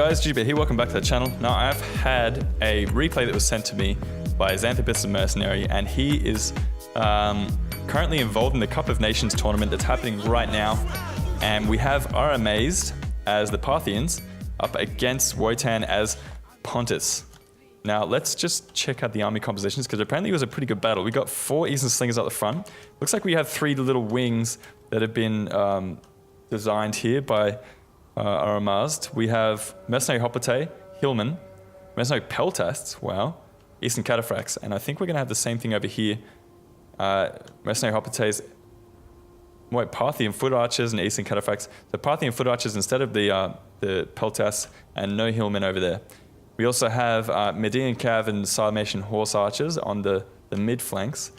guys, Jujubear here, welcome back to the channel. Now I've had a replay that was sent to me by Xanthopus the Mercenary, and he is currently involved in the Cup of Nations tournament that's happening right now. And we have our Amazed as the Parthians up against Wotan as Pontus. Now let's just check out the army compositions, because apparently it was a pretty good battle. We got 4 Eastern Slingers up the front. Looks like we have 3 little wings that have been designed here by our Amazed. We have Mercenary Hoplite, Hillman, Mercenary Peltasts, wow, Eastern Cataphracts, and I think we're going to have the same thing over here. Mercenary Hoplites, Parthian Foot Archers and Eastern Cataphracts. The Parthian Foot Archers instead of the Peltasts, and no Hillman over there. We also have Median Cav and Sarmatian Horse Archers on the mid flanks.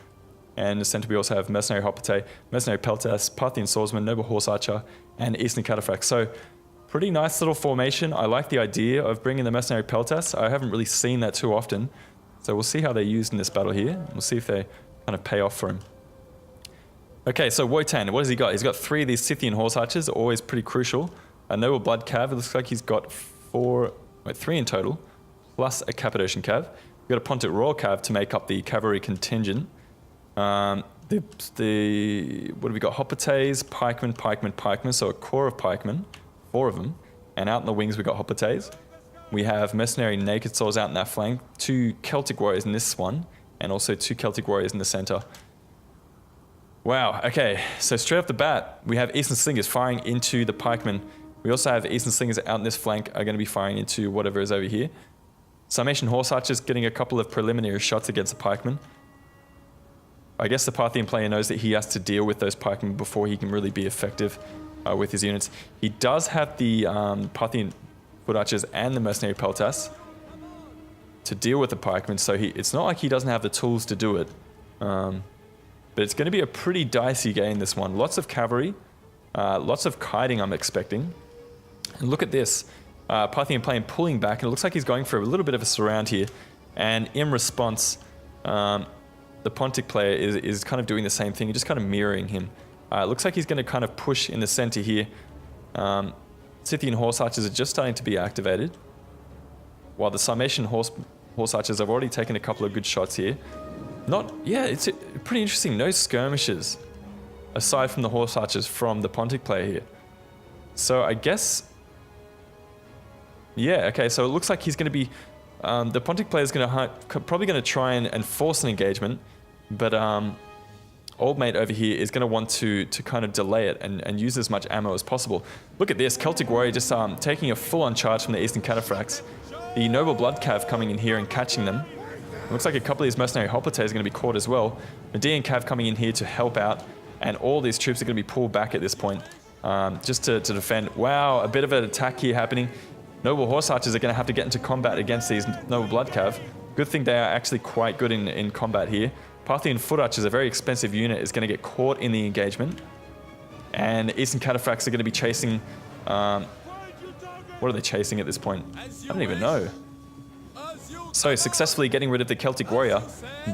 And in the center we also have Mercenary Hoplite, Mercenary Peltast, Parthian Swordsman, Noble Horse Archer, and Eastern Cataphract. So pretty nice little formation. I like the idea of bringing the Mercenary Peltast. I haven't really seen that too often. So we'll see how they're used in this battle here. We'll see if they kind of pay off for him. Okay, so Wotan, what has he got? He's got 3 of these Scythian Horse Archers, always pretty crucial. A Noble Blood Cav, it looks like he's got 3 in total, plus a Cappadocian Cav. We've got a Pontic Royal Cav to make up the cavalry contingent. What have we got? Hoplites, pikemen, so a core of pikemen, 4 of them, and out in the wings we got Hoplites. We have mercenary naked swords out in that flank, 2 Celtic warriors in this one, and also 2 Celtic warriors in the center. Wow, okay, so straight off the bat, we have Eastern Slingers firing into the pikemen. We also have Eastern Slingers out in this flank are going to be firing into whatever is over here. Sarmatian Horse Archers getting a couple of preliminary shots against the pikemen. I guess the Parthian player knows that he has to deal with those pikemen before he can really be effective with his units. He does have the Parthian Foot Archers and the Mercenary Peltasts to deal with the pikemen, so it's not like he doesn't have the tools to do it. But it's going to be a pretty dicey game, this one. Lots of cavalry, lots of kiting I'm expecting. And look at this, Parthian player pulling back, and it looks like he's going for a little bit of a surround here. And in response, the Pontic player is kind of doing the same thing, just kind of mirroring him. It looks like he's going to kind of push in the center here. Scythian Horse Archers are just starting to be activated, while the Sarmatian Horse Archers have already taken a couple of good shots here. It's pretty interesting. No skirmishes, aside from the Horse Archers from the Pontic player here. So I guess, yeah, okay, so it looks like he's going to be, the Pontic player is probably going to try and force an engagement, but Old Mate over here is going to want to kind of delay it and use as much ammo as possible. Look at this, Celtic Warrior just taking a full-on charge from the Eastern Cataphracts. The Noble Blood Cav coming in here and catching them. Looks like a couple of these Mercenary Hoplites are going to be caught as well. Median Cav coming in here to help out, and all these troops are going to be pulled back at this point, just to defend. Wow, a bit of an attack here happening. Noble Horse Archers are going to have to get into combat against these Noble Blood Cav. Good thing they are actually quite good in combat here. Parthian Foot Archers, a very expensive unit, is going to get caught in the engagement. And Eastern Cataphracts are going to be chasing... what are they chasing at this point? I don't even know. So successfully getting rid of the Celtic Warrior,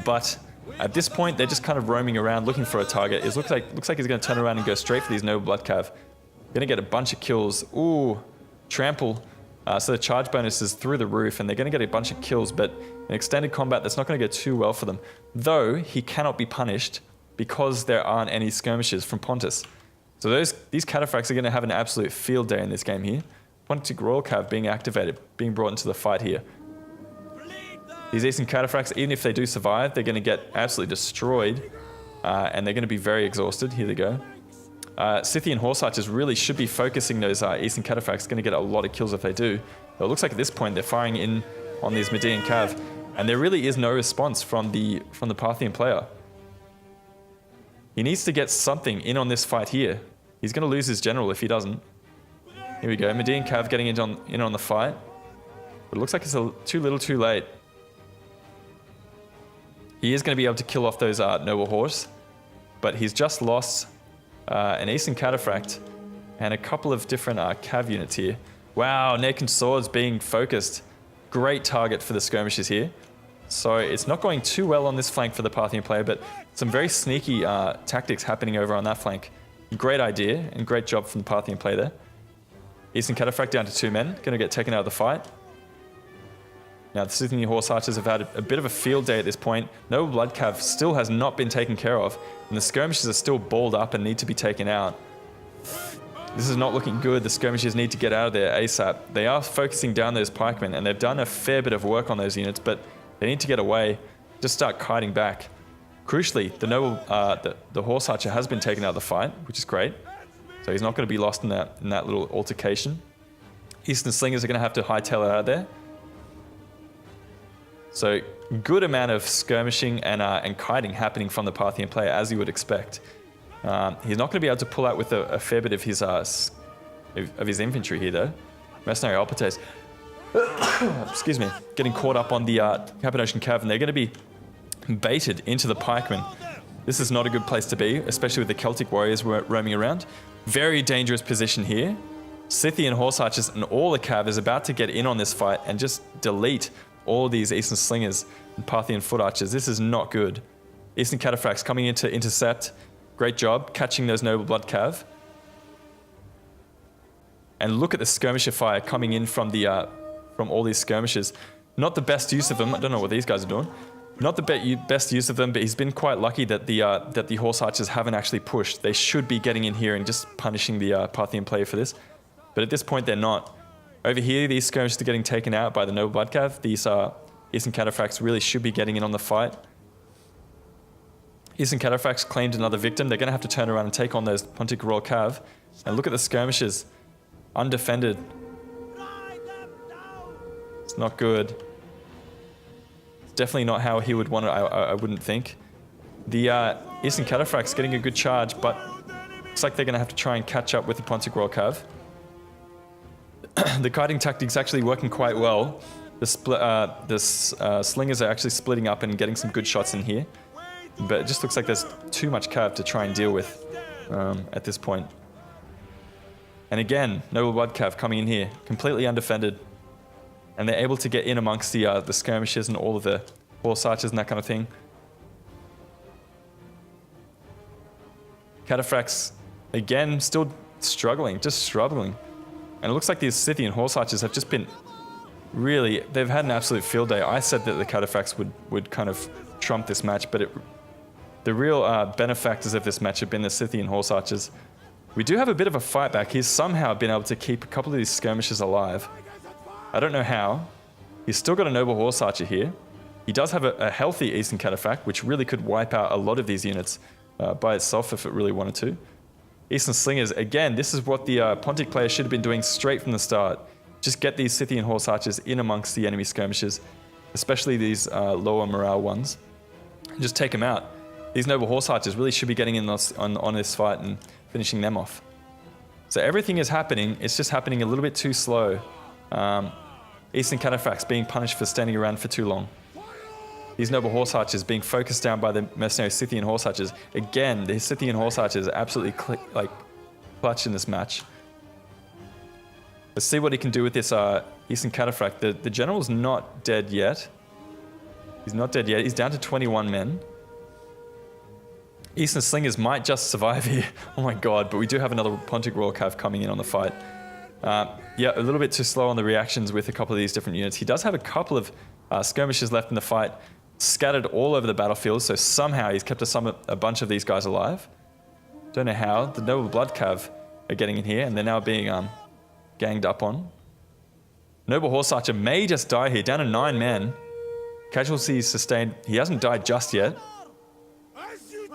but at this point they're just kind of roaming around looking for a target. It looks like he's going to turn around and go straight for these Noble Blood Cav. Going to get a bunch of kills. Ooh, trample. So the charge bonus is through the roof, and they're going to get a bunch of kills, but in extended combat that's not going to go too well for them. Though he cannot be punished because there aren't any skirmishes from Pontus. So these Cataphracts are going to have an absolute field day in this game here. Pontic Royal Cav being activated, being brought into the fight here. These Eastern Cataphracts, even if they do survive, they're going to get absolutely destroyed, and they're going to be very exhausted. Here they go. Scythian Horse Archers really should be focusing those Eastern Cataphracts. Going to get a lot of kills if they do. But it looks like at this point they're firing in on these Median Cav, and there really is no response from the Parthian player. He needs to get something in on this fight here. He's going to lose his general if he doesn't. Here we go. Median Cav getting in on the fight, but it looks like it's too little, too late. He is going to be able to kill off those Noble Horse, but he's just lost an Eastern Cataphract and a couple of different Cav units here. Wow, Naked Swords being focused. Great target for the skirmishes here. So it's not going too well on this flank for the Parthian player, but some very sneaky tactics happening over on that flank. Great idea and great job from the Parthian player there. Eastern Cataphract down to 2 men, going to get taken out of the fight. Now the Scythian Horse Archers have had a bit of a field day at this point. Noble Bloodcav still has not been taken care of, and the skirmishers are still balled up and need to be taken out. This is not looking good. The skirmishers need to get out of there ASAP. They are focusing down those pikemen, and they've done a fair bit of work on those units, but they need to get away, just start kiting back. Crucially, the noble, the Horse Archer has been taken out of the fight, which is great. So he's not going to be lost in that little altercation. Eastern Slingers are going to have to hightail it out of there. So good amount of skirmishing and kiting happening from the Parthian player, as you would expect. He's not going to be able to pull out with a fair bit of his infantry here, though. Mercenary Alpates, excuse me, getting caught up on the Cappadocian Cav, and they're going to be baited into the pikemen. This is not a good place to be, especially with the Celtic warriors roaming around. Very dangerous position here. Scythian Horse Archers and all the Cav is about to get in on this fight and just delete all of these Eastern Slingers and Parthian Foot Archers. This is not good. Eastern Cataphracts coming in to intercept. Great job catching those Noble Blood Cav. And look at the skirmisher fire coming in from all these skirmishers. Not the best use of them. I don't know what these guys are doing. Not the best use of them, but he's been quite lucky that the Horse Archers haven't actually pushed. They should be getting in here and just punishing the Parthian player for this. But at this point, they're not. Over here, these skirmishers are getting taken out by the Noble Blood Cav. These Eastern Cataphracts really should be getting in on the fight. Eastern Cataphracts claimed another victim. They're going to have to turn around and take on those Pontic Royal Cav. And look at the skirmishers. Undefended. It's not good. It's definitely not how he would want it, I wouldn't think. The Eastern Cataphracts getting a good charge, but looks like they're going to have to try and catch up with the Pontic Royal Cav. The kiting tactic's actually working quite well. The slingers are actually splitting up and getting some good shots in here. But it just looks like there's too much cav to try and deal with at this point. And again, Noble Blood Cav coming in here, completely undefended. And they're able to get in amongst the skirmishers and all of the Horse Archers and that kind of thing. Cataphracts, again, still struggling, just struggling. And it looks like these Scythian Horse Archers have just been really, they've had an absolute field day. I said that the Cataphracts would kind of trump this match, but the real benefactors of this match have been the Scythian Horse Archers. We do have a bit of a fight back. He's somehow been able to keep a couple of these skirmishers alive. I don't know how. He's still got a Noble Horse Archer here. He does have a healthy Eastern Cataphract, which really could wipe out a lot of these units by itself if it really wanted to. Eastern Slingers, again, this is what the Pontic player should have been doing straight from the start. Just get these Scythian Horse Archers in amongst the enemy skirmishers, especially these lower morale ones, and just take them out. These Noble Horse Archers really should be getting in on this fight and finishing them off. So everything is happening, it's just happening a little bit too slow. Eastern Cataphracts being punished for standing around for too long. These Noble Horse Archers being focused down by the mercenary Scythian Horse Archers. Again, the Scythian Horse Archers are absolutely clutch in this match. Let's see what he can do with this Eastern Cataphract. The general's not dead yet. He's not dead yet. He's down to 21 men. Eastern Slingers might just survive here. Oh my god, but we do have another Pontic Royal Cav coming in on the fight. Yeah, a little bit too slow on the reactions with a couple of these different units. He does have a couple of skirmishers left in the fight, scattered all over the battlefield, so somehow he's kept a bunch of these guys alive. Don't know how. The Noble Blood Cav are getting in here, and they're now being ganged up on. Noble Horse Archer may just die here, down to 9 men. Casualties sustained. He hasn't died just yet.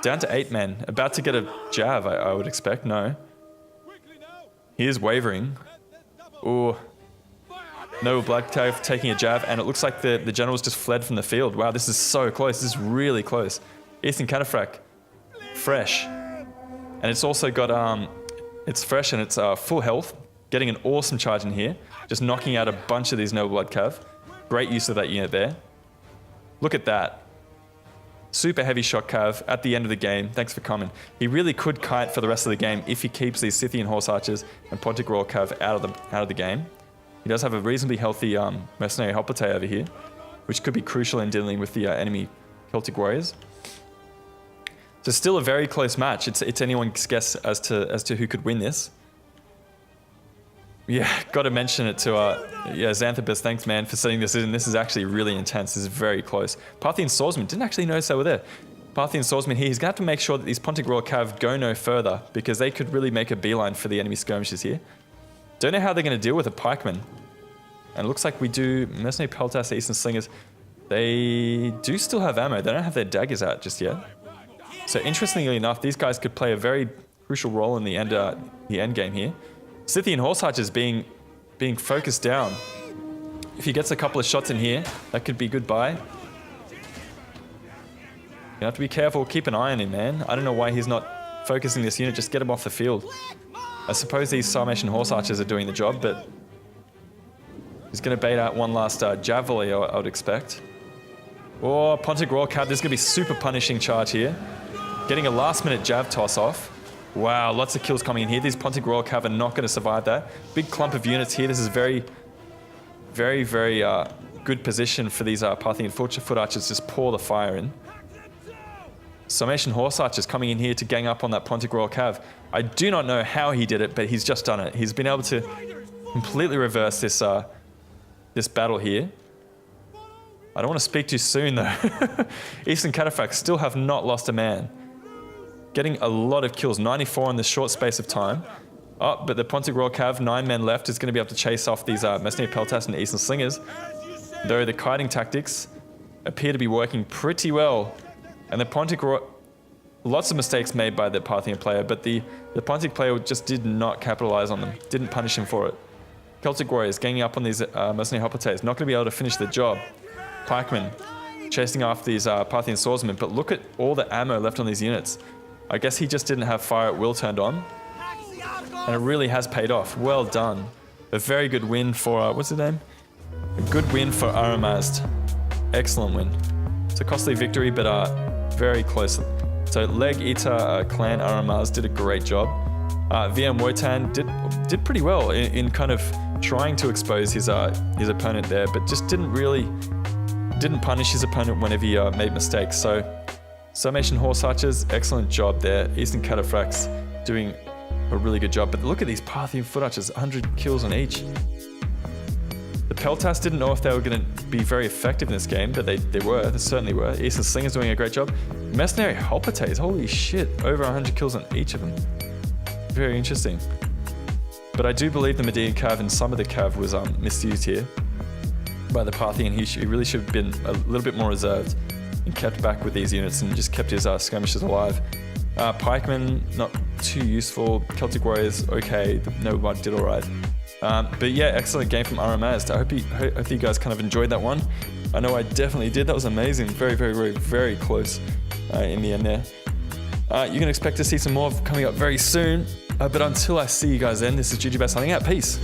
Down to 8 men. About to get a jab, I would expect. No. He is wavering. Ooh. Noble Blood Cav taking a jab, and it looks like the general's just fled from the field. Wow, this is so close. This is really close. Eastern Cataphract. Fresh. And it's also got, it's fresh and it's full health. Getting an awesome charge in here. Just knocking out a bunch of these Noble Blood Cav. Great use of that unit there. Look at that. Super heavy shot Cav at the end of the game. Thanks for coming. He really could kite for the rest of the game if he keeps these Scythian Horse Archers and Pontic Royal Cav out of the game. He does have a reasonably healthy mercenary Helpate over here, which could be crucial in dealing with the enemy Celtic warriors. So still a very close match. It's anyone's guess as to who could win this. Yeah, got to mention it to Xanthopus. Thanks, man, for setting this in. This is actually really intense. This is very close. Parthian swordsman didn't actually notice they were there. Parthian swordsman here. He's going to have to make sure that these Pontic Royal Cav go no further because they could really make a beeline for the enemy skirmishes here. Don't know how they're going to deal with a pikeman. And it looks like we do mercenary peltas, Eastern slingers. They do still have ammo. They don't have their daggers out just yet. So interestingly enough, these guys could play a very crucial role in the end game here. Scythian horse archers being focused down. If he gets a couple of shots in here, that could be goodbye. You have to be careful. Keep an eye on him, man. I don't know why he's not focusing this unit. Just get him off the field. I suppose these Sarmatian horse archers are doing the job, but he's going to bait out one last jav volley, I would expect. Oh, Pontic Royal Cav. This is going to be super punishing charge here. Getting a last-minute jav toss off. Wow, lots of kills coming in here. These Pontic Royal Cav are not going to survive that. Big clump of units here. This is very good position for these Parthian foot archers to just pour the fire in. Sarmatian horse archers coming in here to gang up on that Pontic Royal Cav. I do not know how he did it, but he's just done it. He's been able to completely reverse this this battle here. I don't want to speak too soon though. Eastern Cataphracts still have not lost a man. Getting a lot of kills, 94 in this short space of time. Oh, but the Pontic Royal Cav, 9 men left, is going to be able to chase off these Mercenary Peltas and Eastern Slingers. Though the kiting tactics appear to be working pretty well. And the Pontic Royal... Lots of mistakes made by the Parthian player, but the Pontic player just did not capitalize on them. Didn't punish him for it. Celtic Warriors ganging up on these Mercenary Hoplites. Not going to be able to finish the job. Pikemen chasing after these Parthian swordsmen, but look at all the ammo left on these units. I guess he just didn't have fire at will turned on. And it really has paid off. Well done. A very good win for, what's his name? A good win for Aramazd. Excellent win. It's a costly victory, but very close. So Leg Eater clan Aramazd did a great job. VM Wotan did pretty well in kind of trying to expose his opponent there, but just didn't punish his opponent whenever he made mistakes. So Sarmatian Horse Archers, excellent job there. Eastern Cataphracts doing a really good job. But look at these Parthian Foot Archers, 100 kills on each. The Peltas didn't know if they were going to be very effective in this game, but they were. They certainly were. Eastern Slingers doing a great job. Mercenary Hoplites, holy shit, over 100 kills on each of them. Very interesting. But I do believe the Median Cav and some of the Cav was misused here by the Parthian. He really should have been a little bit more reserved and kept back with these units and just kept his skirmishers alive. Pikemen, not too useful. Celtic Warriors, okay. The Noble did alright. But yeah, excellent game from Aramazd. I hope you guys kind of enjoyed that one. I know I definitely did. That was amazing. Very, very, very, very close in the end there. You can expect to see some more coming up very soon. But until I see you guys then, this is Jujubear signing out. Peace.